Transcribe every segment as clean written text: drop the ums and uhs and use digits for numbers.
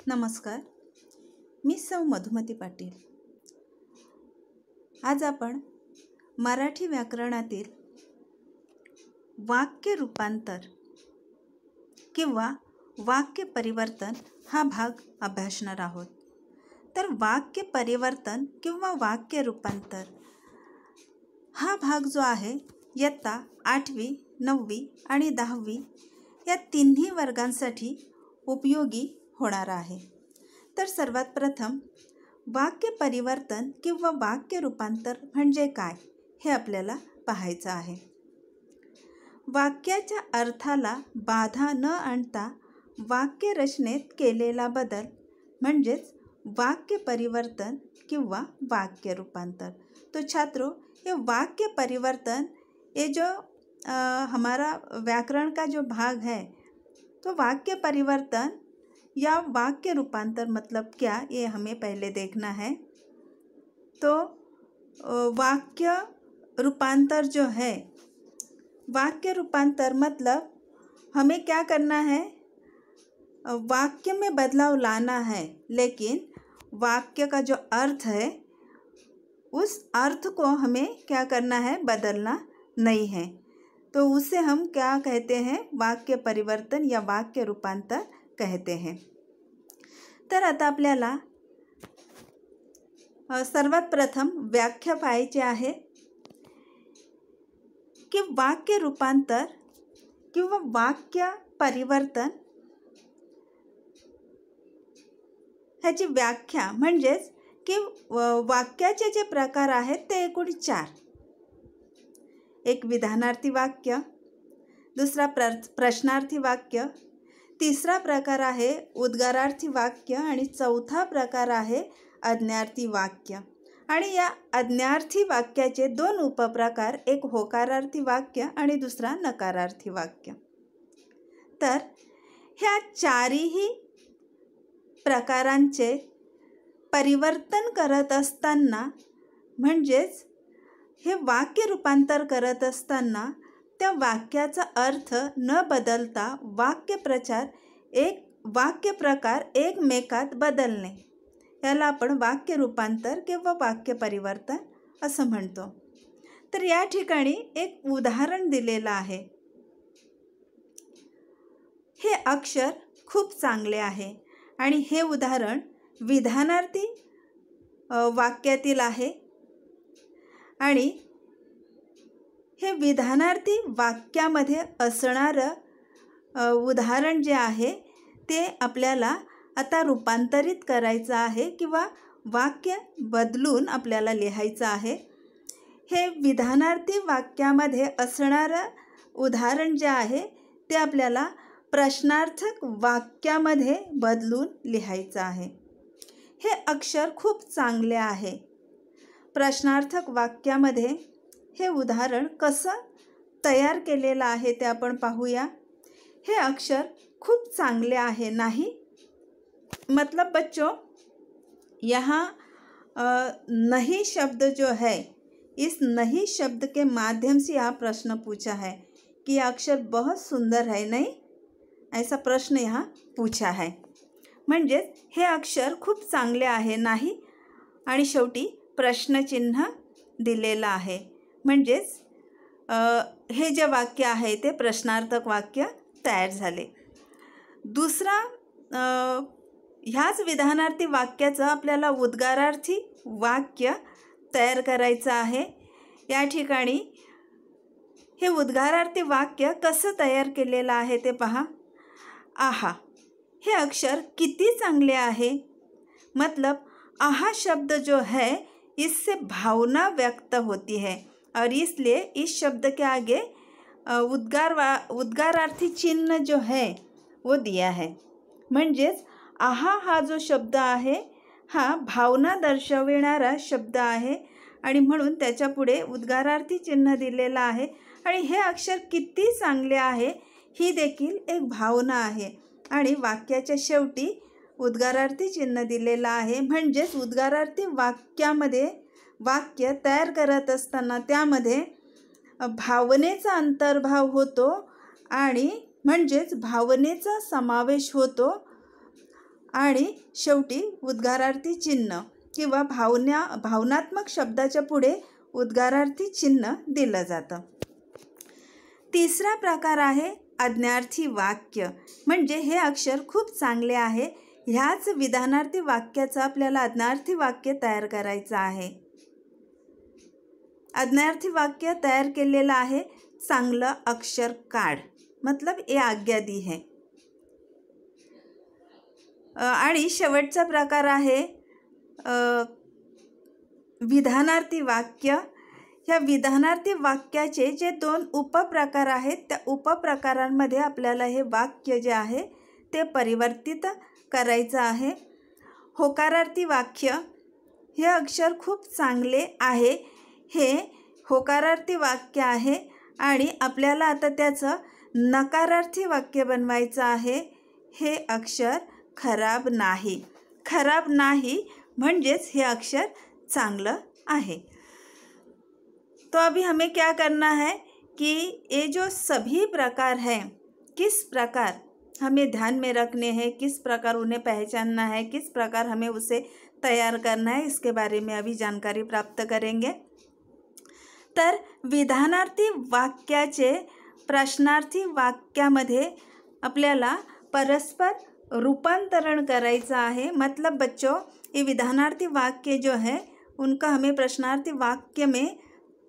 नमस्कार, मी सौ मधुमती पाटील। आज आपण मराठी व्याकरणातील वाक्य रूपांतर किंवा वाक्य परिवर्तन हा भाग अभ्यासणार आहोत। तर वाक्य परिवर्तन किंवा वाक्य रूपांतर हा भाग जो आहे इयत्ता 8वी, 9वी आणि 10वी या तिन्ही वर्गांसाठी उपयोगी होणार आहे। तर सर्वात प्रथम वाक्य परिवर्तन किंवा वाक्य रूपांतर म्हणजे काय हे आपल्याला पाहायचं आहे। वाक्याच्या अर्थाला बाधा न आणता वाक्य रचनेत केलेला बदल म्हणजेच वाक्य परिवर्तन किंवा वाक्य रूपांतर। तो छात्रों, ये वाक्य परिवर्तन ये जो हमारा व्याकरण का जो भाग है, तो वाक्य परिवर्तन या वाक्य रूपांतर मतलब क्या, ये हमें पहले देखना है। तो वाक्य रूपांतर जो है, वाक्य रूपांतर मतलब हमें क्या करना है, वाक्य में बदलाव लाना है, लेकिन वाक्य का जो अर्थ है उस अर्थ को हमें क्या करना है, बदलना नहीं है। तो उसे हम क्या कहते हैं, वाक्य परिवर्तन या वाक्य रूपांतर कहते हैं। तर आता आपल्याला सर्वात प्रथम व्याख्या पाहायची आहे की वाक्य रूपांतर किंवा वाक्य परिवर्तन ह्याची व्याख्या म्हणजेच की वाक्याचे जे प्रकार आहेत ते एकूण 4। एक विधानार्थी वाक्य, दुसरा प्रश्नार्थी वाक्य, तिसरा प्रकार आहे उद्गारार्थी वाक्य आणि चौथा प्रकार आहे आज्ञार्थी वाक्य। आणि या आज्ञार्थी वाक्याचे 2 उपप्रकार, एक होकारार्थी वाक्य आणि दुसरा नकारार्थी वाक्य। तर ह्या 4ही प्रकारांचे परिवर्तन करत असताना म्हणजेच हे वाक्य रूपांतर करत असताना त्या वाक्याचा अर्थ न बदलता वाक्य प्रकार एकमेकात बदलणे याला आपण वाक्य रूपांतर किंवा वाक्य परिवर्तन असं म्हणतो। तर या ठिकाणी एक उदाहरण दिलेलं आहे। हे अक्षर खूप चांगले आहे आणि हे उदाहरण विधानार्थी वाक्यातील आहे आणि हे विधानार्थी वाक्यामध्ये असणारं उदाहरण जे आहे ते आपल्याला आता रूपांतरित करायचं आहे किंवा वाक्य बदलून आपल्याला लिहायचं आहे। हे विधानार्थी वाक्यामध्ये असणारं उदाहरण जे आहे ते आपल्याला प्रश्नार्थक वाक्यामध्ये बदलून लिहायचं आहे। हे अक्षर खूप चांगले आहे। प्रश्नार्थक वाक्यामध्ये हे उदाहरण कसं तयार केलेलं आहे ते आपण पाहूया। हे अक्षर खूप चांगले आहे नहीं, मतलब बच्चों यहाँ नहीं शब्द जो है, इस नहीं शब्द के माध्यम से यह प्रश्न पूछा है कि यह अक्षर बहुत सुंदर है नहीं, ऐसा प्रश्न यहाँ पूछा है। म्हणजेच हे अक्षर खूप चांगले आहे नाही आणि शेवटी प्रश्नचिन्ह दिलेलं आहे। म्हणजेच हे जे वाक्य आहे ते प्रश्नार्थक वाक्य तयार झाले। दुसरा ह्याच विधानार्थी वाक्याचं आपल्याला उद्गारार्थी वाक्य तयार करायचं आहे। या ठिकाणी हे उद्गारार्थी वाक्य कसं तयार केलेलं आहे ते पहा। आहा, हे अक्षर किती चांगले आहे, मतलब आहा शब्द जो है इससे भावना व्यक्त होती है और इसलिए इस शब्द के आगे उद्गारार्थी चिन्ह जो है वो दिया है। म्हणजेच आहा हा जो शब्द आहे हा भावना दर्शविणारा शब्द आहे आणि म्हणून त्याच्या पुढे उद्गारार्थी चिन्ह दिलेलं आहे आणि हे अक्षर किती चांगले आहे ही देखील एक भावना आहे आणि वाक्याच्या शेवटी उद्गारार्थी चिन्ह दिलेलं आहे। म्हणजेच उद्गारार्थी वाक्यामध्ये वाक्य तयार करत असताना त्यामध्ये भावनेचा अंतर्भाव होतो आणि म्हणजेच भावनेचा समावेश होतो आणि शेवटी उद्गारार्थी चिन्ह किंवा भावनात्मक शब्दाच्या पुढे उद्गारार्थी चिन्ह दिलं जातं. तिसरा प्रकार आहे आज्ञार्थी वाक्य. म्हणजे हे अक्षर खूप चांगले आहे, ह्याच विधानार्थी वाक्याचं आपल्याला आज्ञार्थी वाक्य तयार करायचं आहे. आज्ञार्थी वाक्य तयार केलेलं आहे. चांगलं अक्षर काढ, मतलब ये आज्ञा दी है. आणि शेवटचा प्रकार आहे विधानार्थी वाक्य. ह्या विधानार्थी वाक्याचे जे 2 उपप्रकार आहेत, त्या उपप्रकारांमध्ये आपल्याला हे वाक्य जे आहे ते परिवर्तित करायचं आहे. होकारार्थी वाक्य हे अक्षर खूप चांगले आहे. हे होकारार्थी वाक्य आहे आणि आपल्याला आता त्याचं नकारार्थी वाक्य बनवायचं आहे. हे अक्षर खराब नाही. खराब नाही म्हणजेच हे अक्षर चांगलं आहे. तो अभी हमें क्या करना है कि ये जो सभी प्रकार हैं, किस प्रकार हमें ध्यान में रखने हैं, किस प्रकार उन्हें पहचानना है, किस प्रकार हमें उसे तैयार करना है, इसके बारे में अभी जानकारी प्राप्त करेंगे. तर विधानार्थी वाक्याचे प्रश्नार्थी वाक्यामध्ये आपल्याला परस्पर रूपांतरण करायचं आहे. मतलब बच्चों, ये विधानार्थी वाक्य जो है उनका हमें प्रश्नार्थी वाक्य में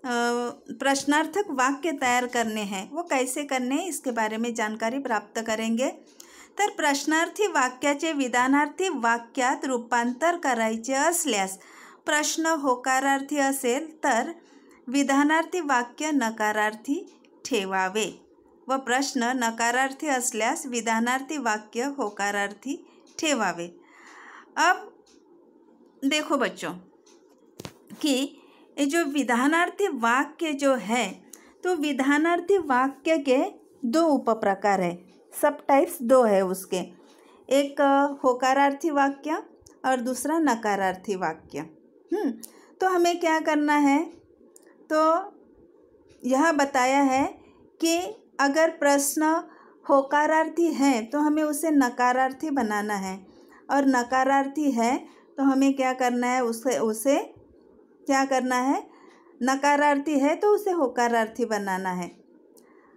प्रश्नार्थक वाक्य तैयार करने हैं. वो कैसे करने हैं इसके बारे में जानकारी प्राप्त करेंगे. तर प्रश्नार्थी वाक्याचे विधानार्थी वाक्यात रूपांतर करायचे असल्यास, प्रश्न होकारार्थी असेल तर विधानार्थी वाक्य नकारार्थी ठेवावे व प्रश्न नकारार्थी असल्यास विधानार्थी वाक्य होकारार्थी ठेवावे. अब देखो बच्चों कि ये जो विधानार्थी वाक्य जो है, तो विधानार्थी वाक्य के 2 उपप्रकार है. सब टाइप्स 2 है उसके. एक होकारार्थी वाक्य और दूसरा नकारार्थी वाक्य. तो हमें क्या करना है, तो यह बताया है कि अगर प्रश्न होकारार्थी है तो हमें उसे नकारार्थी बनाना है, और नकारार्थी है तो हमें क्या करना है, उसे क्या करना है, नकारार्थी है तो उसे होकारार्थी बनाना है,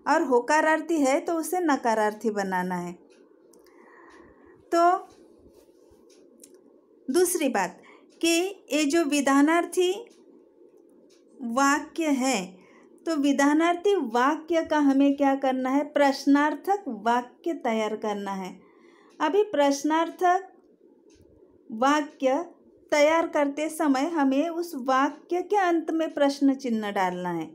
और होकारार्थी है तो उसे नकारार्थी बनाना है. तो दूसरी बात कि ये जो विधानार्थी वाक्य है, तो विधानार्थी वाक्य का हमें क्या करना है, प्रश्नार्थक वाक्य तैयार करना है. अभी प्रश्नार्थक वाक्य तैयार करते समय हमें उस वाक्य के अंत में प्रश्न चिन्ह डालना है.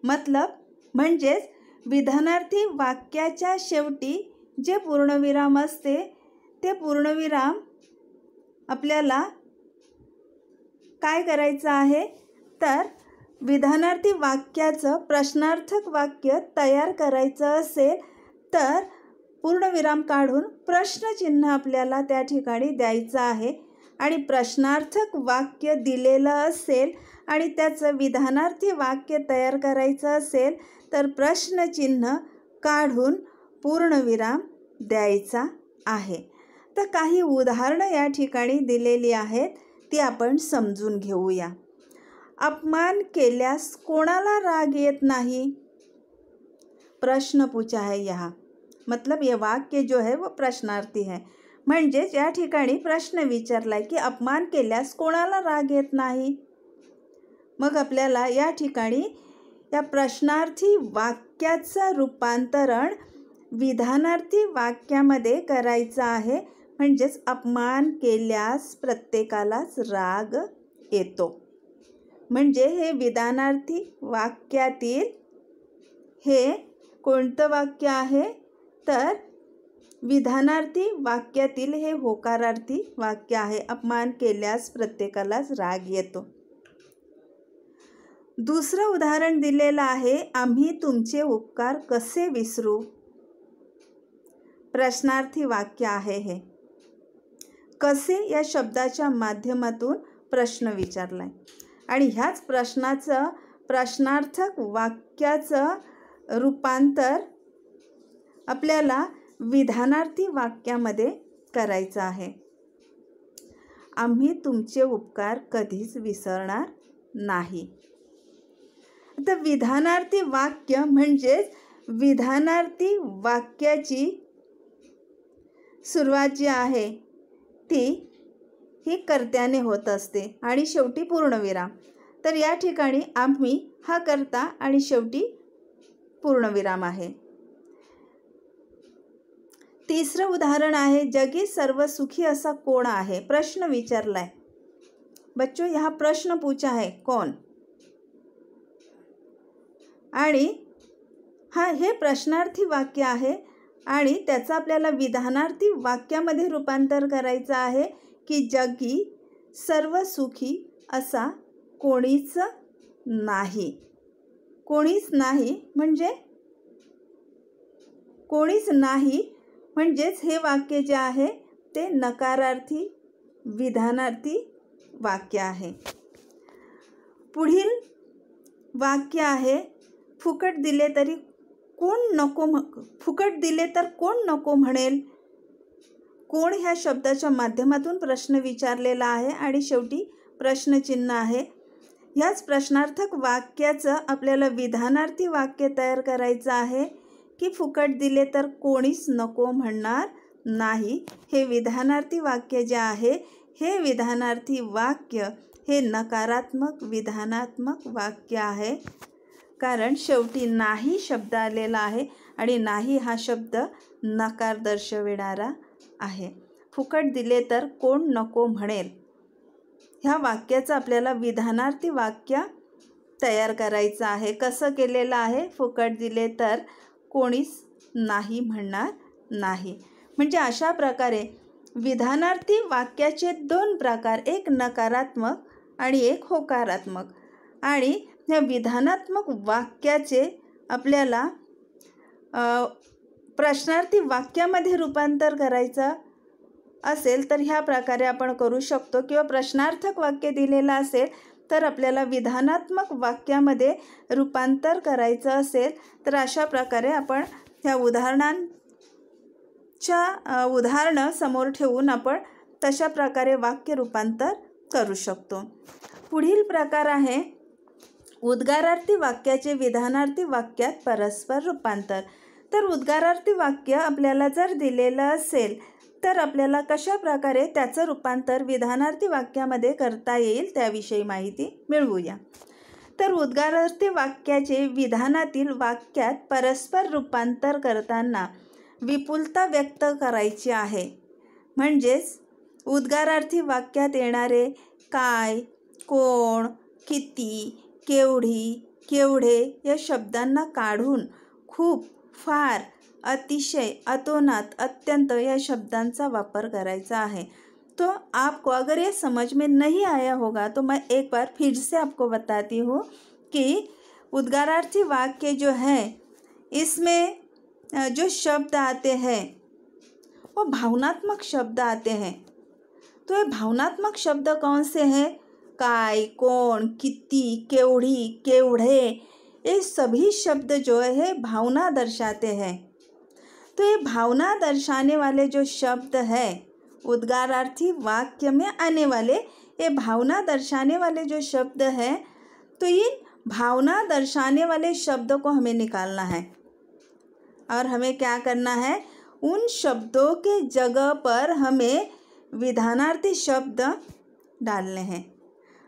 मतलब म्हणजेच विधानार्थी वाक्याच्या शेवटी जे पूर्णविराम असते, ते पूर्णविराम आपल्याला काय करायचं आहे, तर विधानार्थी वाक्याचं प्रश्नार्थक वाक्य तयार करायचं असेल तर पूर्णविराम काढून प्रश्नचिन्ह आपल्याला त्या ठिकाणी द्यायचं आहे. आणि प्रश्नार्थक वाक्य दिलेलं असेल आणि त्याचं विधानार्थी वाक्य तयार करायचं असेल तर प्रश्नचिन्ह काढून पूर्णविराम द्यायचा आहे. तर काही उदाहरणं या ठिकाणी दिलेली आहेत, ती आपण समजून घेऊया. अपमान केल्यास कोणाला राग येत नाही, प्रश्न पूछा है यहाँ. मतलब ये वाक्य जो है वो प्रश्नार्थी है. म्हणजेच या ठिकाणी प्रश्न विचारलाय की अपमान केल्यास कोणाला राग येत नाही. मग आपल्याला या ठिकाणी या प्रश्नार्थी वाक्याचं रूपांतरण विधानार्थी वाक्यामध्ये करायचं आहे. म्हणजेच अपमान केल्यास प्रत्येकालाच राग येतो. म्हणजे हे विधानार्थी वाक्यातील हे कोणतं वाक्य आहे, तर विधानार्थी वाक्यातील हे होकारार्थी वाक्य आहे. अपमान केल्यास प्रत्येकालाच राग येतो. दुसरं उदाहरण दिलेलं आहे, आम्ही तुमचे उपकार कसे विसरू. प्रश्नार्थी वाक्य आहे हे. कसे या शब्दाच्या माध्यमातून प्रश्न विचारलाय आणि ह्याच प्रश्नाचं प्रश्नार्थक वाक्याचं रूपांतर आपल्याला विधानार्थी वाक्यामध्ये करायचा आहे. आम्ही तुमचे उपकार कधीच विसरणार नाही. आता विधानार्थी वाक्य म्हणजेच विधानार्थी वाक्याची सुरुवात जी आहे ती ही कर्त्याने होत असते आणि शेवटी पूर्णविराम. तर या ठिकाणी आम्ही हा कर्ता आणि शेवटी पूर्णविराम आहे. तिसरं उदाहरण आहे, जगी सर्व सुखी असा कोण आहे? प्रश्न विचारलाय. बच्चों यहाँ प्रश्न पूछा है कौन, आणि हे प्रश्नार्थी वाक्य आहे आणि त्याचं आपल्याला विधानार्थी वाक्यामध्ये रूपांतर करायचं आहे की जगी सर्व सुखी असा कोणीच नाही. कोणीच नाही म्हणजेच हे वाक्य जे आहे ते नकारार्थी विधानार्थी वाक्य आहे. पुढील वाक्य आहे, फुकट दिले तर कोण नको म्हणेल. कोण ह्या शब्दाच्या माध्यमातून प्रश्न विचारलेला आहे आणि शेवटी प्रश्नचिन्ह आहे. ह्याच प्रश्नार्थक वाक्याचं आपल्याला विधानार्थी वाक्य तयार करायचं आहे की फुकट दिले तर कोणीच नको म्हणणार नाही. हे विधानार्थी वाक्य जे आहे हे विधानार्थी वाक्य हे नकारात्मक विधानात्मक वाक्य आहे, कारण शेवटी नाही शब्द आलेला आहे आणि नाही हा शब्द नकार दर्शविणारा आहे. फुकट दिले तर कोण नको म्हणेल ह्या वाक्याचं आपल्याला विधानार्थी वाक्य तयार करायचं आहे. कसं केलेलं आहे? फुकट दिले तर कोणीच नाही म्हणणार नाही. म्हणजे अशा प्रकारे विधानार्थी वाक्याचे दोन प्रकार, एक नकारात्मक आणि एक होकारात्मक. आणि या विधानात्मक वाक्याचे आपल्याला प्रश्नार्थी वाक्यामध्ये रूपांतर करायचं असेल तर ह्या प्रकारे आपण करू शकतो, किंवा प्रश्नार्थक वाक्य दिलेलं असेल तर आपल्याला विधानात्मक वाक्यामध्ये रूपांतर करायचं असेल तर अशा प्रकारे आपण ह्या उदाहरणं समोर ठेवून आपण तशा प्रकारे वाक्य रूपांतर करू शकतो. पुढील प्रकार आहे उद्गारार्थी वाक्याचे विधानार्थी वाक्यात परस्पर रूपांतर. तर उद्गारार्थी वाक्य आपल्याला जर दिलेलं असेल तर आपल्याला कशा प्रकारे त्याचं रूपांतर विधानार्थी वाक्यामध्ये करता येईल त्याविषयी माहिती मिळवूया. तर उद्गारार्थी वाक्याचे विधानातील वाक्यात परस्पर रूपांतर करताना विपुलता व्यक्त करायची आहे. म्हणजेच उद्गारार्थी वाक्यात येणारे काय, कोण, किती, केवढी, केवढे या शब्दांना काढून खूप, फार, अतिशय, अतोनात, अत्यंत या शब्दांचा वापर करायचा है। तो आपको अगर ये समझ में नहीं आया होगा तो मैं एक बार फिर से आपको बताती हूँ कि उद्गारार्थी वाक्य जो है इसमें जो शब्द आते हैं वो भावनात्मक शब्द आते हैं। तो ये भावनात्मक शब्द कौन से हैं? काय, कौन, किती, केवढ़ी, केवढ़े, ये सभी शब्द जो है भावना दर्शाते हैं। तो ये भावना दर्शाने वाले जो शब्द है उद्गारार्थी वाक्य में आने वाले, ये भावना दर्शाने वाले जो शब्द हैं, तो इन भावना दर्शाने वाले शब्द को हमें निकालना है और हमें क्या करना है, उन शब्दों के जगह पर हमें विधानार्थी शब्द डालने हैं।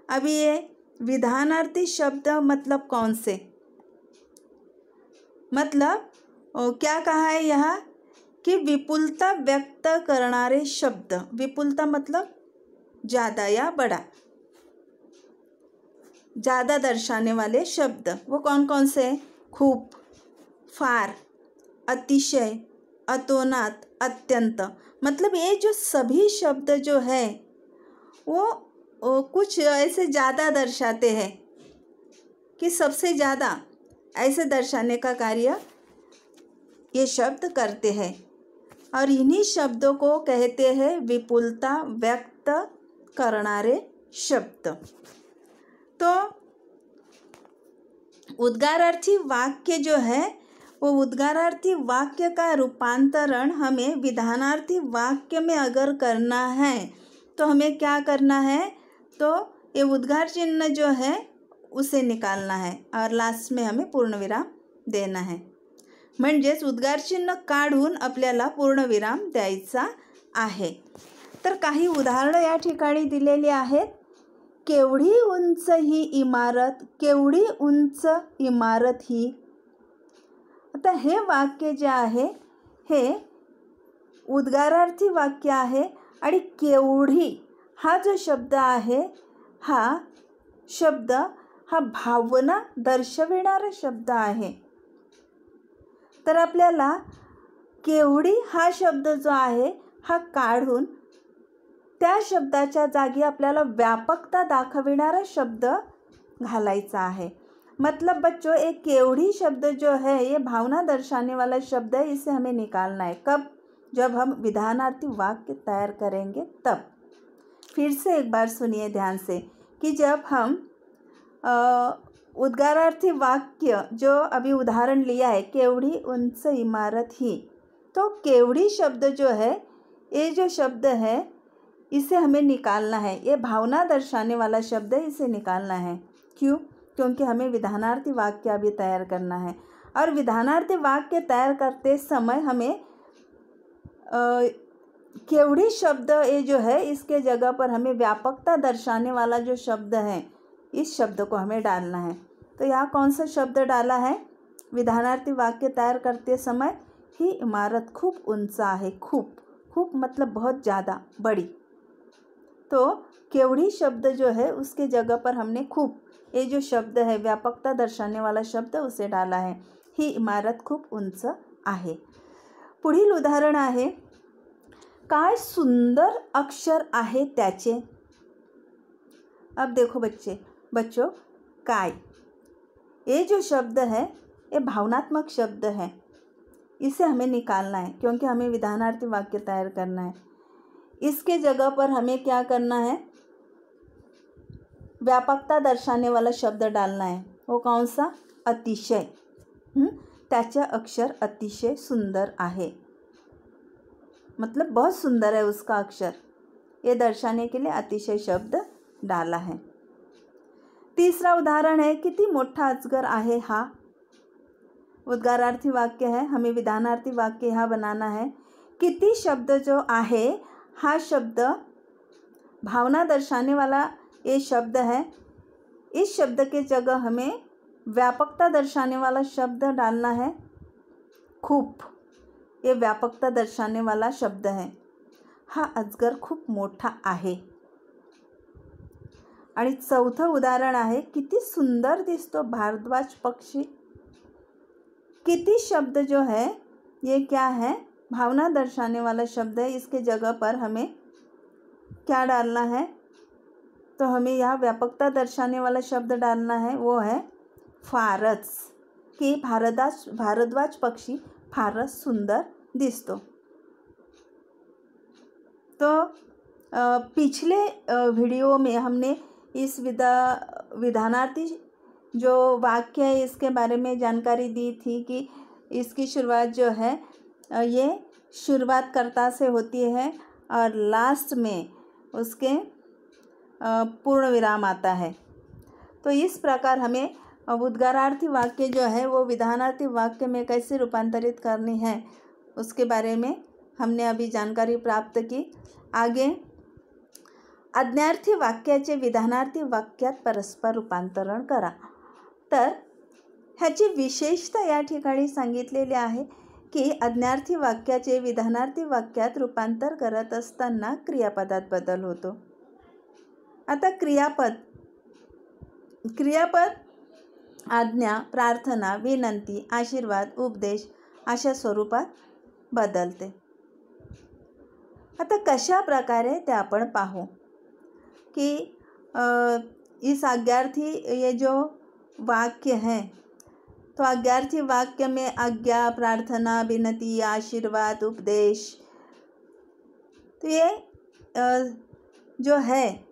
अभी ये विधानार्थी शब्द मतलब कौन से, मतलब क्या कहा है यहाँ कि विपुलता व्यक्त करणारे शब्द। विपुलता मतलब ज़्यादा या बड़ा, ज़्यादा दर्शाने वाले शब्द वो कौन कौन से? खूब, फार, अतिशय, अतोनात, अत्यंत। मतलब ये जो सभी शब्द जो है वो कुछ ऐसे ज़्यादा दर्शाते हैं कि सबसे ज़्यादा ऐसे दर्शाने का कार्य ये शब्द करते हैं और इन्हीं शब्दों को कहते हैं विपुलता व्यक्त करणारे शब्द। तो उद्गारार्थी वाक्य जो है वो उद्गारार्थी वाक्य का रूपांतरण हमें विधानार्थी वाक्य में अगर करना है तो हमें क्या करना है, तो ये उद्गार चिन्ह जो है उसे निकालना है और लास्ट में हमें पूर्णविराम देना है. म्हणजेच उद्गार चिन्ह काढून आपल्याला पूर्णविराम द्यायचा आहे. तर काही उदाहरणं या ठिकाणी दिलेली आहेत. केवढी उंच ही इमारत, केवढी उंच इमारत ही. आता हे वाक्य जे आहे हे उद्गारार्थी वाक्य आहे आणि केवढी हा जो शब्द आहे हा शब्द हा भावना दर्शविणारा शब्द आहे. तर आपल्याला केवढी हा शब्द जो आहे हा काढून त्या शब्दाच्या जागी आपल्याला व्यापकता दाखविणारा शब्द घालायचा है. मतलब बच्चों, एक केवढ़ी शब्द जो है ये भावना दर्शाने वाला शब्द है. इसे हमें निकालना है. कब? जब हम विधानार्थी वाक्य तैयार करेंगे तब. फिर से एक बार सुनिए ध्यान से कि जब हम उद्गारार्थी वाक्य जो अभी उदाहरण लिया है, केवढ़ी उंच इमारत ही, तो केवढ़ी शब्द जो है, ये जो शब्द है इसे हमें निकालना है. ये भावना दर्शाने वाला शब्द है, इसे निकालना है. क्यों? क्योंकि हमें विधानार्थी वाक्य अभी तैयार करना है. और विधानार्थी वाक्य तैयार करते समय हमें केवढ़ी शब्द ये जो है इसके जगह पर हमें व्यापकता दर्शाने वाला जो शब्द है इस शब्द को हमें डालना है. तो यहाँ कौन सा शब्द डाला है? विधानार्थी वाक्य तैयार करते समय ही इमारत खूब उंच आहे. खूब, खूब मतलब बहुत ज़्यादा, बड़ी. तो केवढ़ी शब्द जो है उसके जगह पर हमने खूब, ये जो शब्द है व्यापकता दर्शाने वाला शब्द उसे डाला है. ही इमारत खूप उंच आहे. पुढील उदाहरण आहे, काय सुंदर अक्षर आहे त्याचे. अब देखो बच्चों, काय, ये जो शब्द है ये भावनात्मक शब्द है. इसे हमें निकालना है क्योंकि हमें विधानार्थी वाक्य तैयार करना है. इसके जगह पर हमें क्या करना है? व्यापकता दर्शाने वाला शब्द डालना है. वो कौन सा? अतिशय. त्याचे अक्षर अतिशय सुंदर आहे. मतलब बहुत सुंदर है उसका अक्षर. ये दर्शाने के लिए अतिशय शब्द डाला है. तीसरा उदाहरण है, किती मोठा अजगर आहे हा. उद्गारार्थी वाक्य है, हमें विधानार्थी वाक्य यहाँ बनाना है. किती शब्द जो आहे हा शब्द भावना दर्शाने वाला ये शब्द है. इस शब्द के जगह हमें व्यापकता दर्शाने वाला शब्द डालना है. खूप, ये व्यापकता दर्शाने वाला शब्द है. हा अजगर खूप मोठा आहे. आणि चौथं उदाहरण आहे, किती सुंदर दिसतो भारद्वाज पक्षी. किती शब्द जो है ये क्या है? भावना दर्शाने वाला शब्द है. इसके जगह पर हमें क्या डालना है? तो हमें यहाँ व्यापकता दर्शाने वाला शब्द डालना है. वो है फारच, कि भारद्वाज पक्षी फारच सुंदर दिसतो. तो पिछले वीडियो में हमने इस विधानार्थी जो वाक्य है इसके बारे में जानकारी दी थी कि इसकी शुरुआत जो है ये शुरुआत कर्ता से होती है और लास्ट में उसके पूर्ण विराम आता है. तो इस प्रकार हमें उद्गारार्थी वाक्य जो है वो विधानार्थी वाक्य में कैसे रूपांतरित करनी है उसके बारे में हमने अभी जानकारी प्राप्त की. आगे आज्ञार्थी वाक्याचे विधानार्थी वाक्यात परस्पर रूपांतरण करा. तर ह्याची विशेषता या ठिकाणी सांगितलेली आहे की आज्ञार्थी वाक्याचे विधानार्थी वाक्यात रूपांतर करत असताना क्रियापदात बदल होतो. आता क्रियापद आज्ञा, प्रार्थना, विनंती, आशीर्वाद, उपदेश अशा स्वरूपात बदलते. आता कशा प्रकारे ते आपण पाहू कि इस आज्ञार्थी ये जो वाक्य हैं, तो आज्ञार्थी वाक्य में आज्ञा, प्रार्थना, विनती, आशीर्वाद, उपदेश, तो ये जो है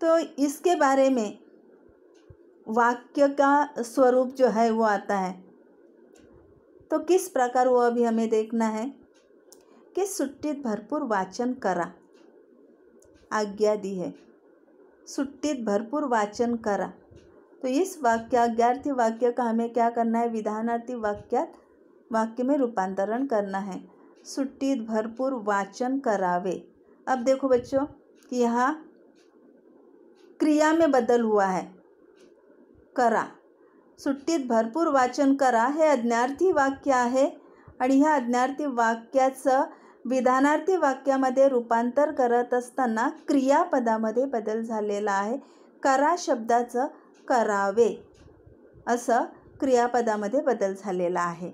तो इसके बारे में वाक्य का स्वरूप जो है वो आता है. तो किस प्रकार वो अभी हमें देखना है कि सुट्टीत भरपूर वाचन करा, आज्ञा दी है, सुट्टीत भरपूर वाचन करा। तो इस वाक्य आज्ञार्थी वाक्य का हमें क्या करना है, विधानार्थी वाक्य में रूपांतरण करना है। सुट्टीत भरपूर वाचन करावे। अब देखो बच्चों कि यहाँ क्रिया में बदल हुआ है, करा। सुट्टीत भरपूर वाचन करा हे आज्ञार्थी वाक्य आहे आणि ह्या आज्ञार्थी वाक्याचं विधानार्थी वाक्यामध्ये रूपांतर करत असताना क्रियापदामध्ये बदल झालेला आहे। करा शब्दाचं करावे असं क्रियापदामध्ये बदल झालेला आहे।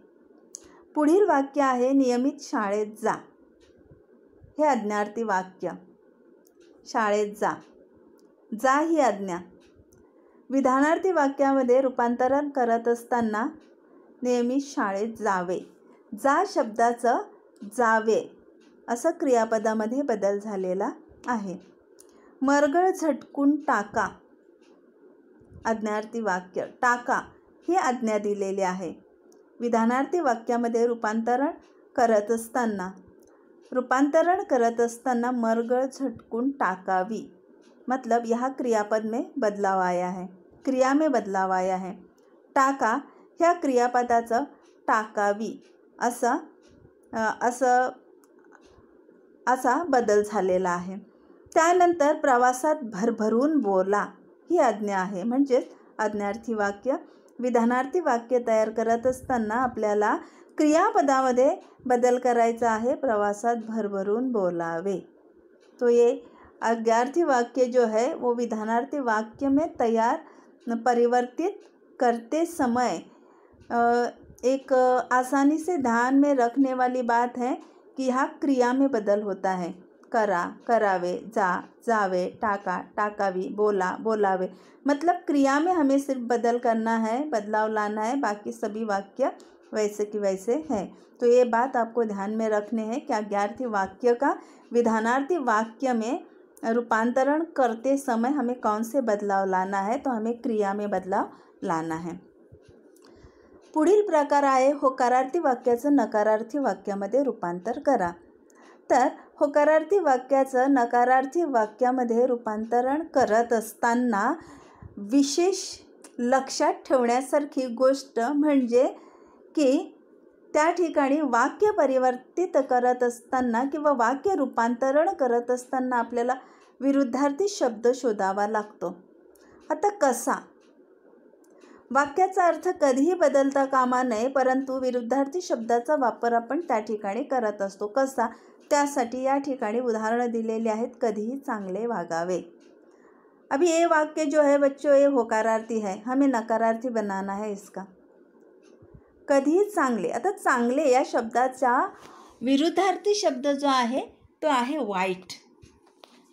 पुढील वाक्य आहे नियमित शाळेत जा। हे आज्ञार्थी वाक्य, शाळेत जा, जा ही आज्ञा। विधानार्थी वाक्यामध्ये रूपांतरण करत असताना नियमित शाळेत जावे, जा शब्दाचं जावे असं क्रियापदामध्ये बदल झालेला आहे। मरगळ झटकून टाका, आज्ञार्थी वाक्य, टाका ही आज्ञा दिलेली आहे। विधानार्थी वाक्यामध्ये रूपांतरण करत असताना मरगळ झटकून टाकावी, मतलब यहाँ क्रियापद में बदलाव आया है, क्रिया में बदलाव आया है। टाका ह्या क्रियापदाचं टाकावी असा बदल झालेला आहे। त्यानंतर प्रवासात भरभरून बोला ही आज्ञा आहे, म्हणजेच आज्ञार्थी वाक्य। विधानार्थी वाक्य तयार करत असताना आपल्याला क्रियापदामध्ये बदल करायचा आहे, प्रवासात भरभरून बोलावे। तो ये आज्ञार्थी वाक्य जो है वो विधानार्थी वाक्य में परिवर्तित करते समय एक आसानी से ध्यान में रखने वाली बात है कि यहाँ क्रिया में बदल होता है। करा, करावे, जा, जावे, टाका, टाकावी, बोला, बोलावे, मतलब क्रिया में हमें सिर्फ बदल करना है, बदलाव लाना है, बाकी सभी वाक्य वैसे की वैसे हैं। तो ये बात आपको ध्यान में रखने हैं कि आज्ञार्थी वाक्य का विधानार्थी वाक्य में रूपांतरण करते समय हमें कौन से बदलाव लाना है, तो हमें क्रिया में बदलाव लाना है। पुढील प्रकार आहे होकारार्थी वाक्याचं नकारार्थी वाक्यामध्ये रूपांतर करा। तर होकारार्थी वाक्याचं नकारार्थी वाक्यामध्ये रूपांतरण करत असताना विशेष लक्षात ठेवण्यासारखी गोष्ट म्हणजे की त्या ठिकाणी वाक्य परिवर्तित करत असताना किंवा वाक्य रूपांतरण करत असताना आपल्याला विरुद्धार्थी शब्द शोधावा लागतो। आता कसा? वाक्याचा अर्थ कधीही बदलता कामा नये, परंतु विरुद्धार्थी शब्दाचा वापर आपण त्या ठिकाणी करत असतो। कसा? त्यासाठी या ठिकाणी उदाहरण दिलेले आहेत, कधीही चांगले वागावे। अभी ये वाक्य जो है बच्चों ये होकारार्थी है, हमें नकारार्थी बनाना है इसका। कधीही चांगले, आता चांगले या शब्दाचा विरुद्धार्थी शब्द जो आहे तो आहे वाईट।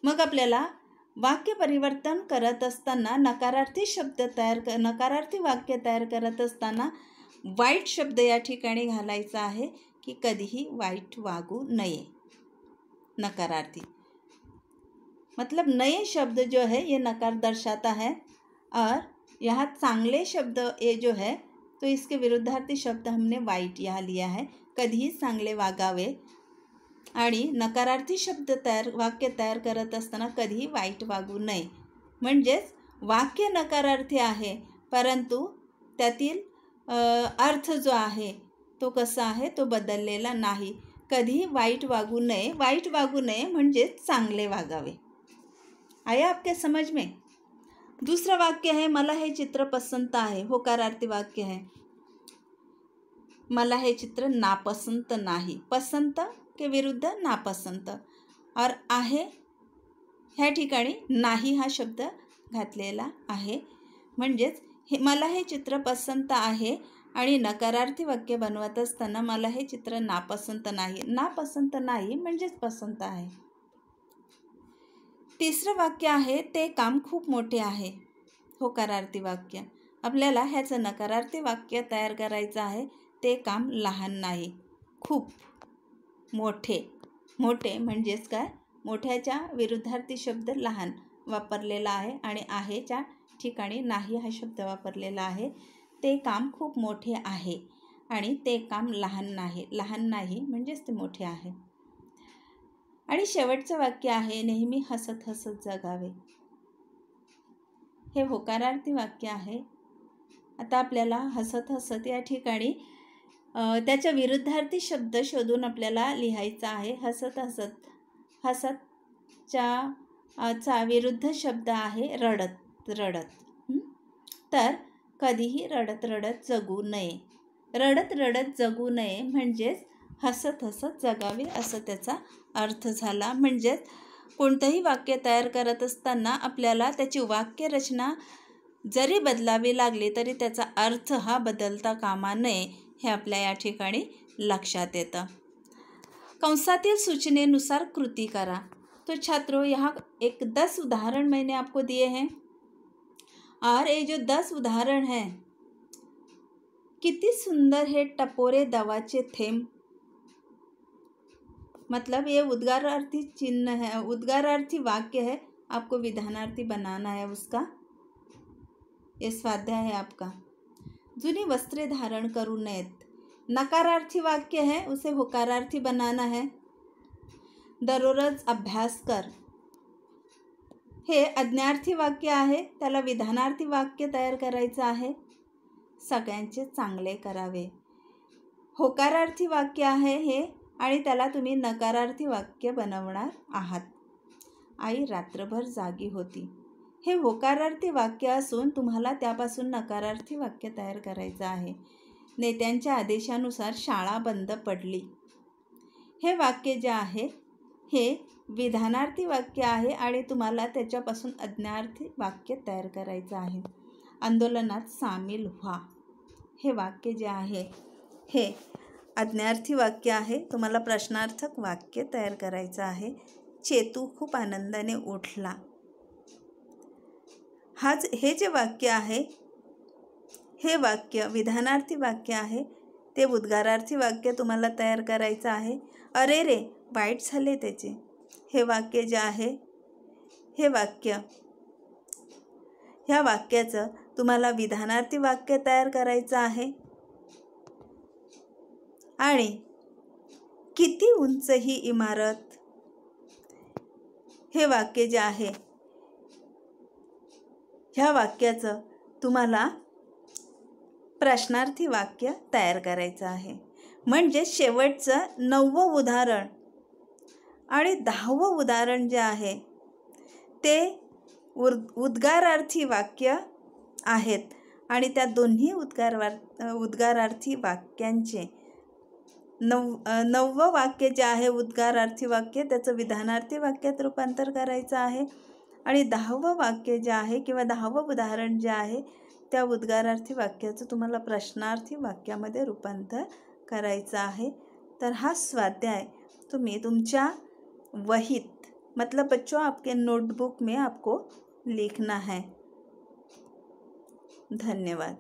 मग आपल्याला वाक्य परिवर्तन करत असताना नकारार्थी वाक्य तयार करत असताना वाईट शब्द या ठिकाणी घालायचा आहे की कधीही वाईट वागू नये। नकारार्थी मतलब नए शब्द जो है ये नकार दर्शाता है, और यहाँ चांगले शब्द ये जो है तो इसके विरुद्धार्थी शब्द हमने वाईट यहाँ लिया है। कधीही चांगले वागावे आणि नकारार्थी शब्द वाक्य तयार करत असताना कधीही वाईट वागू नये, म्हणजेच वाक्य नकारार्थी आहे परंतु त्यातील अर्थ जो आहे तो कसा आहे तो बदललेला नाही। कधीही वाईट वागू नये, वाईट वागू नये म्हणजेच चांगले वागावे। आया आपके समझ में? दूसरा वाक्य है मला हे चित्र पसंत आहे, होकारार्थी वाक्य है। मला हे चित्र नापसंत नाही, पसंत के विरुद्ध नापसंत, और आहे ह्या ठिकाणी नाही हा शब्द घातलेला आहे, म्हणजेच मला हे चित्र पसंत आहे आणि नकारार्थी वाक्य बनवत असताना मला हे चित्र नापसंत नाही, नापसंत नाही म्हणजेच पसंत आहे। तिसरं वाक्य आहे ते काम खूप मोठे आहे, होकारार्थी वाक्य। आपल्याला ह्याचं नकारार्थी वाक्य तयार करायचं आहे, ते काम लहान नाही, खूप मोठे। मोठे म्हणजेच काय, मोठ्याच्या विरुद्धार्थी शब्द लहान वापरलेला आहे आणि आहेच्या ठिकाणी नाही हा शब्द वापरलेला आहे। ते काम खूप मोठे आहे। आणि ते काम लहान नाही म्हणजेच ते मोठे आहे. आणि शेवटचं वाक्य आहे नेहमी हसत हसत जगावे. हे होकारार्थी वाक्य आहे. आता आपल्याला हसत हसत या ठिकाणी त्याच्या विरुद्धार्थी शब्द शोधून आपल्याला लिहायचा आहे. हसत हसत, हसतच्या विरुद्ध शब्द आहे रडत. तर कधीही रडत रडत जगू नये. रडत जगू नये म्हणजेच हसत हसत जगावे असं त्याचा अर्थ झाला. म्हणजेच कोणतंही वाक्य तयार करत असताना आपल्याला त्याची वाक्यरचना जरी बदलावी लागली तरी त्याचा अर्थ हा बदलता कामा नये हे आपल्या या ठिकाणी लक्षात येतं. कंसातील सूचनेनुसार कृति करा. तो छात्रों यहाँ एक 10 उदाहरण मैंने आपको दिए हैं और ये जो 10 उदाहरण हैं कितनी सुंदर है. टपोरे दवाचे थेंब, मतलब ये उद्गारार्थी चिन्ह है, उद्गारार्थी वाक्य है. आपको विधानार्थी बनाना है उसका. ये स्वाध्याय है आपका. जुनी वस्त्रे धारण करू नयेत, नकारार्थी वाक्य है, उसे होकारार्थी बनाना है. दररोज अभ्यास कर, हे आज्ञार्थी वाक्य आहे, त्याला विधानार्थी वाक्य तयार करायचं आहे. सगळ्यांचे चांगले करावे, होकारार्थी वाक्य आहे हे, आणि त्याला तुम्ही नकारार्थी वाक्य बनवणार आहात. आई रात्रभर जागी होती, हे होकारार्थी वाक्य असून तुम्हाला त्यापासून नकारार्थी वाक्य तयार करायचं आहे. नेत्यांच्या आदेशानुसार शाळा बंद पडली, हे वाक्य जे आहे हे विधानार्थी वाक्य आहे आणि तुम्हाला त्याच्यापासून आज्ञार्थी वाक्य तयार करायचं आहे. आंदोलनात सामील व्हा, हे वाक्य जे आहे हे आज्ञार्थी वाक्य आहे. तुम्हाला प्रश्नार्थक वाक्य तयार करायचं आहे. चेतू खूप आनंदाने उठला, हे जे वाक्य आहे हे वाक्य विधानार्थी वाक्य आहे. ते उद्गारार्थी वाक्य तुम्हाला तयार करायचं आहे. अरे रे वाईट झाले त्याचे, हे वाक्य जे आहे हे वाक्य, ह्या वाक्याचं तुम्हाला विधानार्थी वाक्य तयार करायचं आहे. आणि किती उंच ही इमारत, हे वाक्य जे आहे ह्या वाक्याचं तुम्हाला प्रश्नार्थी वाक्य तयार करायचं आहे. म्हणजे शेवटचं 9वं उदाहरण आणि 10वं उदाहरण जे आहे ते उद्गारार्थी वाक्य आहेत आणि त्या दोन्ही उद्गारार्थी वाक्यांचे 9वं वाक्य जे आहे उद्गारार्थी वाक्य त्याचं विधानार्थी वाक्यात रूपांतर करायचं आहे. आणि 10वं वाक्य जे आहे किंवा 10वं उदाहरण जे आहे त्या उद्गारार्थी वाक्याचं तुम्हाला प्रश्नार्थी वाक्यामध्ये रूपांतर करायचं आहे. तर हा स्वाध्याय तुम्ही तुमच्या वहीत, मतलब बच्चों आपके नोटबुक में आपको लिखना है. धन्यवाद.